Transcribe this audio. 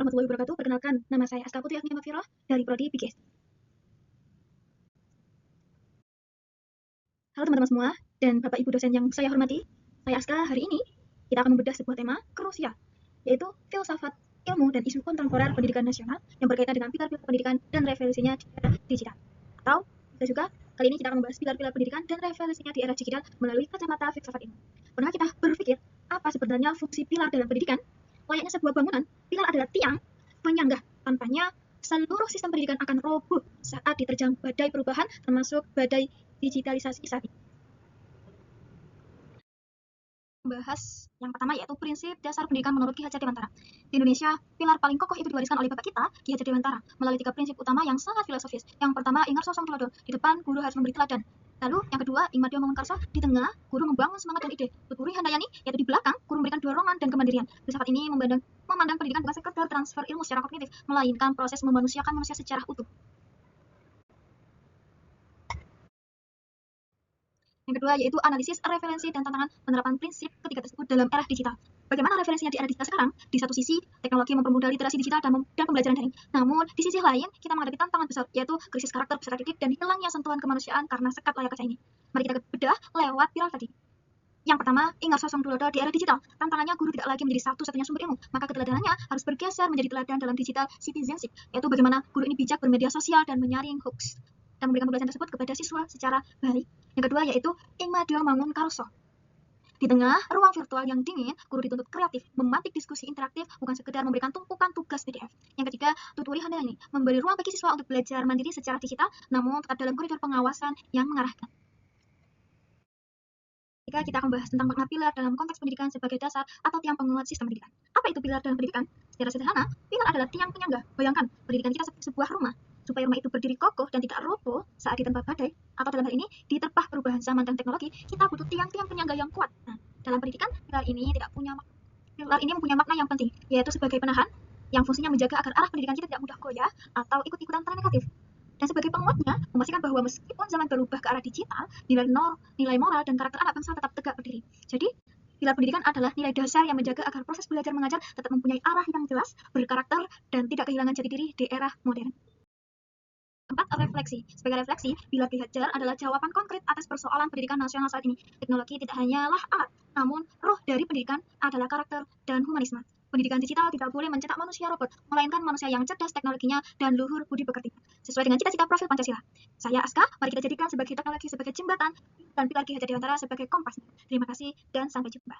warahmatullahi wabarakatuh. Perkenalkan, nama saya Aska Putri Agnia Mafiroh dari Prodi PGS. Halo teman-teman semua, dan Bapak Ibu dosen yang saya hormati. Saya Aska. Hari ini kita akan membedah sebuah tema krusial, yaitu filsafat, ilmu, dan isu kontemporer pendidikan nasional yang berkaitan dengan pilar-pilar pendidikan dan revolusinya di era digital. Atau bisa juga kali ini kita akan membahas pilar-pilar pendidikan dan revolusinya di era digital melalui kacamata filsafat ilmu. Pernah kita berpikir apa sebenarnya fungsi pilar dalam pendidikan? Layaknya sebuah bangunan, pilar adalah tiang penyangga. Tanpanya, seluruh sistem pendidikan akan roboh saat diterjang badai perubahan, termasuk badai digitalisasi saat ini. Membahas yang pertama yaitu prinsip dasar pendidikan menurut Ki Hajar Dewantara. Di Indonesia, pilar paling kokoh itu diwariskan oleh bapak kita, Ki Hajar Dewantara, melalui 3 prinsip utama yang sangat filosofis. Yang pertama, ingat sosong tulodo. Di depan, guru harus memberi teladan. Lalu, yang kedua, ing madya mangun karsa. Di tengah, guru membangun semangat dan ide. Tuturi handayani, yaitu di belakang, guru memberikan dorongan dan kemandirian. Filsafat ini memandang pendidikan bukan sekedar transfer ilmu secara kognitif, melainkan proses memanusiakan manusia secara utuh. Yang kedua yaitu analisis referensi dan tantangan penerapan prinsip ketiga tersebut dalam era digital. Bagaimana referensinya di era digital sekarang? Di satu sisi, teknologi mempermudah literasi digital dan pembelajaran daring. Namun, di sisi lain, kita menghadapi tantangan besar, yaitu krisis karakter peserta didik dan hilangnya sentuhan kemanusiaan karena sekat layar kaca ini. Mari kita bedah lewat pilar tadi. Yang pertama, ingat sosong tulodo di era digital. Tantangannya guru tidak lagi menjadi satu-satunya sumber ilmu, maka keteladanannya harus bergeser menjadi teladan dalam digital citizenship, yaitu bagaimana guru ini bijak bermedia sosial dan menyaring hoax dan memberikan pembelajaran tersebut kepada siswa secara baik. Yang kedua yaitu ing madya mangun karsa. Di tengah ruang virtual yang dingin, guru dituntut kreatif, memantik diskusi interaktif, bukan sekedar memberikan tumpukan tugas PDF. Yang ketiga, tuturi handayani, memberi ruang bagi siswa untuk belajar mandiri secara digital, namun tetap dalam koridor pengawasan yang mengarahkan. Jika kita akan bahas tentang makna pilar dalam konteks pendidikan sebagai dasar atau tiang penguat sistem pendidikan. Apa itu pilar dalam pendidikan? Secara sederhana, pilar adalah tiang penyangga. Bayangkan, pendidikan kita seperti sebuah rumah. Supaya rumah itu berdiri kokoh dan tidak roboh saat ditempa badai, atau dalam hal ini diterpah perubahan zaman dan teknologi, kita butuh tiang-tiang penyangga yang kuat. Nah, dalam pendidikan, pilar ini mempunyai makna yang penting, yaitu sebagai penahan yang fungsinya menjaga agar arah pendidikan kita tidak mudah goyah atau ikut-ikutan tren negatif. Dan sebagai penguatnya, memastikan bahwa meskipun zaman berubah ke arah digital, nilai moral dan karakter anak bangsa tetap tegak berdiri. Jadi, pilar pendidikan adalah nilai dasar yang menjaga agar proses belajar mengajar tetap mempunyai arah yang jelas, berkarakter, dan tidak kehilangan jati diri di era modern. 4. Refleksi. Sebagai refleksi, pilar Ki Hajar adalah jawaban konkret atas persoalan pendidikan nasional saat ini. Teknologi tidak hanyalah alat, namun roh dari pendidikan adalah karakter dan humanisme. Pendidikan digital tidak boleh mencetak manusia robot, melainkan manusia yang cerdas teknologinya dan luhur budi pekerti. Sesuai dengan cita-cita profil Pancasila. Saya Aska, mari kita jadikan sebagai teknologi sebagai jembatan dan pilar Ki Hajar Dewantara sebagai kompas. Terima kasih dan sampai jumpa.